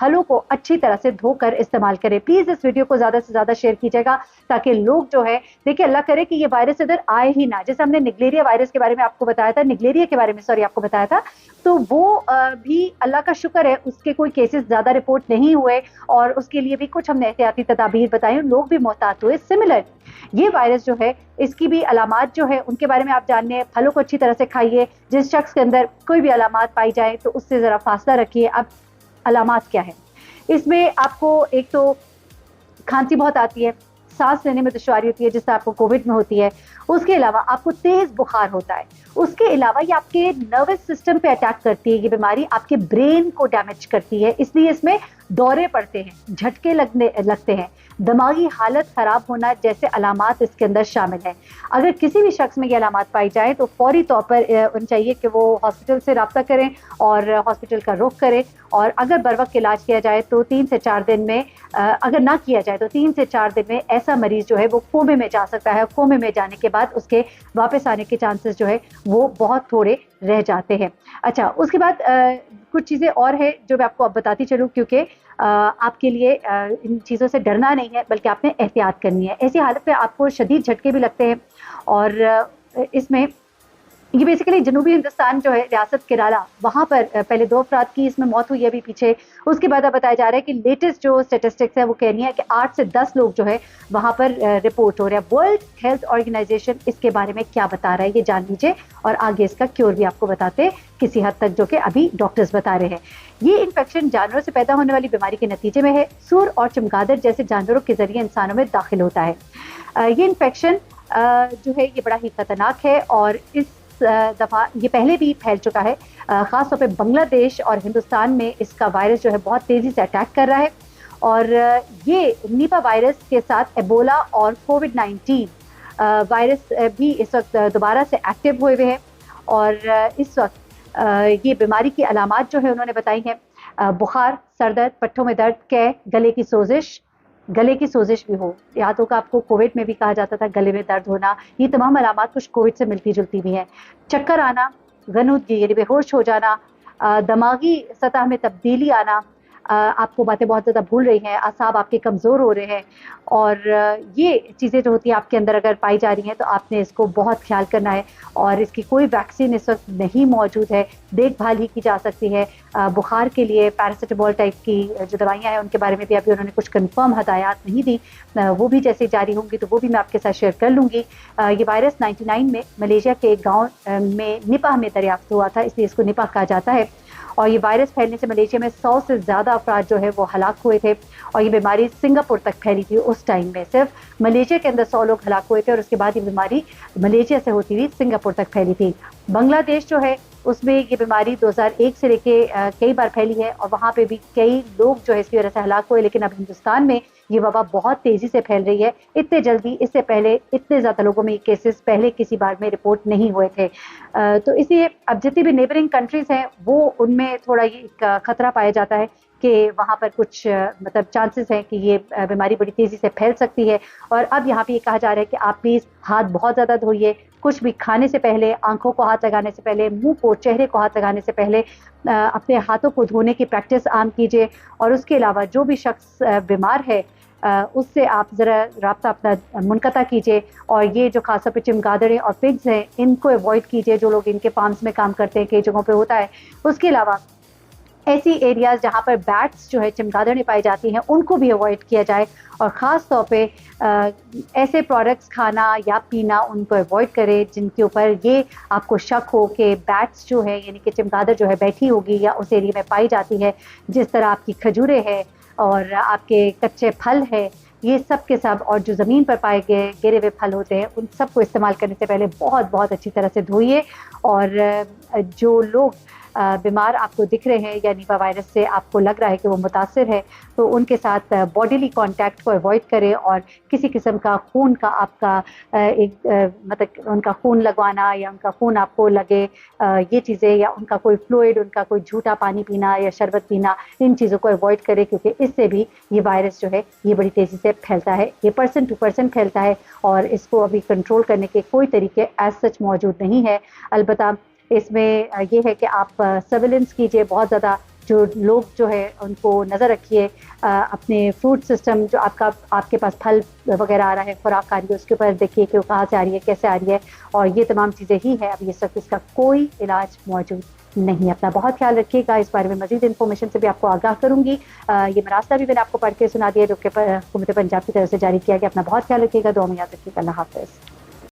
پھلوں کو اچھی طرح سے دھو کر استعمال کریں. پلیز اس ویڈیو کو زیادہ سے زیادہ شیئر کیجیے گا تاکہ لوگ جو ہے دیکھیں اللہ کرے کہ یہ وائرس ادھر آئے ہی نہ. جیسے ہم نے نگلیریا وائرس کے بارے میں آپ کو بتایا تھا, نگلیریا کے بارے میں سوری آپ کو بتایا تھا, تو وہ بھی اللہ کا شکر ہے اس کے کوئی کیسز زیادہ رپورٹ نہیں ہوئے اور اس کے لیے بھی کچھ ہم نے احتیاطی تدابیر بتائی, لوگ بھی محتاط ہوئے. سملر یہ وائرس جو ہے اس کی بھی علامات جو ہے ان کے بارے میں آپ جاننے, پھلوں کو اچھی طرح سے کھائیے. جس شخص کے اندر کوئی بھی علامات پائی جائے تو اس سے ذرا فاصلہ رکھیے. اب علامات کیا ہے اس میں؟ آپ کو ایک تو کھانسی بہت آتی ہے, سانس لینے میں دشواری ہوتی ہے جس سے آپ کو کووڈ میں ہوتی ہے. اس کے علاوہ آپ کو تیز بخار ہوتا ہے. اس کے علاوہ یہ آپ کے نروس سسٹم پہ اٹیک کرتی ہے. یہ بیماری آپ کے برین کو ڈیمیج کرتی ہے, اس لیے اس میں دورے پڑتے ہیں, جھٹکے لگتے ہیں, دماغی حالت خراب ہونا جیسے علامات اس کے اندر شامل ہیں. اگر کسی بھی شخص میں یہ علامات پائی جائیں تو فوری طور پر ان چاہیے کہ وہ ہاسپٹل سے رابطہ کریں اور ہاسپٹل کا رخ کریں. اور اگر بروقت علاج کیا جائے تو 3 سے 4 دن میں, اگر نہ کیا جائے تو 3 سے 4 دن میں ایسا مریض جو ہے وہ کومے میں جا سکتا ہے. کومے میں جانے کے بعد اس کے واپس آنے کے چانسز جو ہے وہ بہت تھوڑے رہ جاتے ہیں. اچھا, اس کے بعد کچھ چیزیں اور ہیں جو میں آپ کو اب بتاتی چلوں, کیونکہ آپ کے لیے ان چیزوں سے ڈرنا نہیں ہے بلکہ آپ نے احتیاط کرنی ہے. ایسی حالت میں آپ کو شدید جھٹکے بھی لگتے ہیں اور اس میں یہ بیسیکلی جنوبی ہندوستان جو ہے ریاست کیرالہ, وہاں پر پہلے 2 افراد کی اس میں موت ہوئی ہے ابھی پیچھے. اس کے بعد اب بتایا جا رہا ہے کہ لیٹسٹ جو اسٹیٹسٹکس ہے وہ کہہ رہی ہے کہ 8 سے 10 لوگ جو ہے وہاں پر رپورٹ ہو رہے ہیں. ورلڈ ہیلتھ آرگنائزیشن اس کے بارے میں کیا بتا رہا ہے یہ جان لیجیے, اور آگے اس کا کیور بھی آپ کو بتاتے کسی حد تک جو کہ ابھی ڈاکٹرز بتا رہے ہیں. یہ انفیکشن جانوروں سے پیدا ہونے والی بیماری کے نتیجے میں ہے. سور اور چمگادڑ جیسے جانوروں کے ذریعے انسانوں میں داخل ہوتا ہے. یہ انفیکشن جو ہے یہ بڑا ہی خطرناک ہے اور اس دفعہ یہ پہلے بھی پھیل چکا ہے. خاص طور پہ بنگلہ دیش اور ہندوستان میں اس کا وائرس جو ہے بہت تیزی سے اٹیک کر رہا ہے. اور یہ نیپا وائرس کے ساتھ ایبولا اور کووڈ-19 وائرس بھی اس وقت دوبارہ سے ایکٹیو ہوئے ہیں. اور اس وقت یہ بیماری کی علامات جو ہے انہوں نے بتائی ہیں, بخار, سر درد, پٹھوں میں درد, قے, گلے کی سوزش بھی ہو. یاد ہوگا آپ کو کووڈ میں بھی کہا جاتا تھا گلے میں درد ہونا. یہ تمام علامات کچھ کووڈ سے ملتی جلتی بھی ہیں. چکر آنا, غنودگی یعنی بے ہوش ہو جانا, دماغی سطح میں تبدیلی آنا, آپ کو باتیں بہت زیادہ بھول رہی ہیں, اعصاب آپ کے کمزور ہو رہے ہیں. اور یہ چیزیں جو ہوتی ہیں آپ کے اندر اگر پائی جا رہی ہیں تو آپ نے اس کو بہت خیال کرنا ہے. اور اس کی کوئی ویکسین اس وقت نہیں موجود ہے, دیکھ بھال ہی کی جا سکتی ہے. بخار کے لیے پیراسیٹامول ٹائپ کی جو دوائیاں ہیں ان کے بارے میں بھی ابھی انہوں نے کچھ کنفرم ہدایات نہیں دی, وہ بھی جیسے جاری ہوں گی تو وہ بھی میں آپ کے ساتھ شیئر کر لوں گی. یہ وائرس 99 میں ملیشیا کے ایک گاؤں میں نپاہ میں دریافت ہوا تھا, اس لیے اس کو نپاہ کہا جاتا ہے. اور یہ وائرس پھیلنے سے ملیشیا میں 100 سے زیادہ افراد جو ہے وہ ہلاک ہوئے تھے. اور یہ بیماری سنگاپور تک پھیلی تھی. اس ٹائم میں صرف ملیشیا کے اندر 100 لوگ ہلاک ہوئے تھے اور اس کے بعد یہ بیماری ملیشیا سے ہوتی ہوئی سنگاپور تک پھیلی تھی. بنگلہ دیش جو ہے اس میں یہ بیماری 2001 سے لے کے کئی بار پھیلی ہے اور وہاں پہ بھی کئی لوگ جو ہے اس کی وجہ سے ہلاک ہوئے. لیکن اب ہندوستان میں یہ وبا بہت تیزی سے پھیل رہی ہے. اتنے جلدی, اس سے پہلے اتنے زیادہ لوگوں میں یہ کیسز پہلے کسی بار میں رپورٹ نہیں ہوئے تھے. تو اس لیے اب جتنی بھی نیبرنگ کنٹریز ہیں وہ ان میں تھوڑا یہ خطرہ پایا جاتا ہے کہ وہاں پر کچھ مطلب چانسز ہیں کہ یہ بیماری بڑی تیزی سے پھیل سکتی ہے. اور اب یہاں پہ یہ کہا جا رہا ہے کہ آپ پلیز ہاتھ بہت زیادہ دھوئیے, کچھ بھی کھانے سے پہلے, آنکھوں کو ہاتھ لگانے سے پہلے, منہ کو, چہرے کو ہاتھ لگانے سے پہلے اپنے ہاتھوں کو دھونے کی پریکٹس عام کیجیے. اور اس کے علاوہ جو بھی شخص بیمار ہے اس سے آپ ذرا رابطہ اپنا منقطع کیجیے. اور یہ جو خاص طور پہ چمگادڑیں اور پگز ہیں ان کو اوائڈ کیجیے, جو لوگ ان کے فارمز میں کام کرتے ہیں کئی جگہوں پہ ہوتا ہے. اس کے علاوہ ایسی ایریاز جہاں پر بیٹس جو ہے چمگادڑیں پائی جاتی ہیں ان کو بھی اوائڈ کیا جائے. اور خاص طور پہ ایسے پروڈکٹس کھانا یا پینا ان کو اوائڈ کرے جن کے اوپر یہ آپ کو شک ہو کہ بیٹس جو ہے یعنی کہ چمگادڑ جو ہے بیٹھی ہوگی یا اس ایریا میں پائی جاتی ہے. جس طرح آپ کی کھجوریں ہے اور آپ کے کچے پھل ہے, یہ سب کے سب, اور جو زمین پر پائے گئے گرے ہوئے پھل ہوتے ہیں ان سب کو استعمال کرنے سے پہلے بہت بہت اچھی طرح سے دھوئیے. اور جو لوگ بیمار آپ کو دکھ رہے ہیں یا نیپا وائرس سے آپ کو لگ رہا ہے کہ وہ متاثر ہے تو ان کے ساتھ باڈیلی کانٹیکٹ کو اوائڈ کریں. اور کسی قسم کا خون کا آپ کا ایک مطلب ان کا خون لگوانا یا ان کا خون آپ کو لگے, یہ چیزیں, یا ان کا کوئی فلوئڈ, ان کا کوئی جھوٹا پانی پینا یا شربت پینا, ان چیزوں کو اوائڈ کریں کیونکہ اس سے بھی یہ وائرس جو ہے یہ بڑی تیزی سے پھیلتا ہے. یہ پرسن ٹو پرسن پھیلتا ہے اور اس کو ابھی کنٹرول کرنے کے کوئی طریقے ایز سچ موجود نہیں ہے. البتہ اس میں یہ ہے کہ آپ سرویلنس کیجیے, بہت زیادہ جو لوگ جو ہے ان کو نظر رکھیے اپنے فوڈ سسٹم جو آپ کے پاس پھل وغیرہ آ رہا ہے، خوراک آ رہی ہے، اس کے اوپر دیکھیے کہ وہ کہاں سے آ رہی ہے، کیسے آ رہی ہے، اور یہ تمام چیزیں ہی ہے اب اس وقت اس کا کوئی علاج موجود نہیں. اپنا بہت خیال رکھیے گا. اس بارے میں مزید انفارمیشن سے بھی آپ کو آگاہ کروں گی. یہ مراسلہ بھی میں نے آپ کو پڑھ کے سنا دیا جو کہ حکومت پنجاب کی طرف سے جاری کیا گیا. اپنا بہت خیال رکھیے گا، دعا میں یاد رکھیے گا. اللہ حافظ.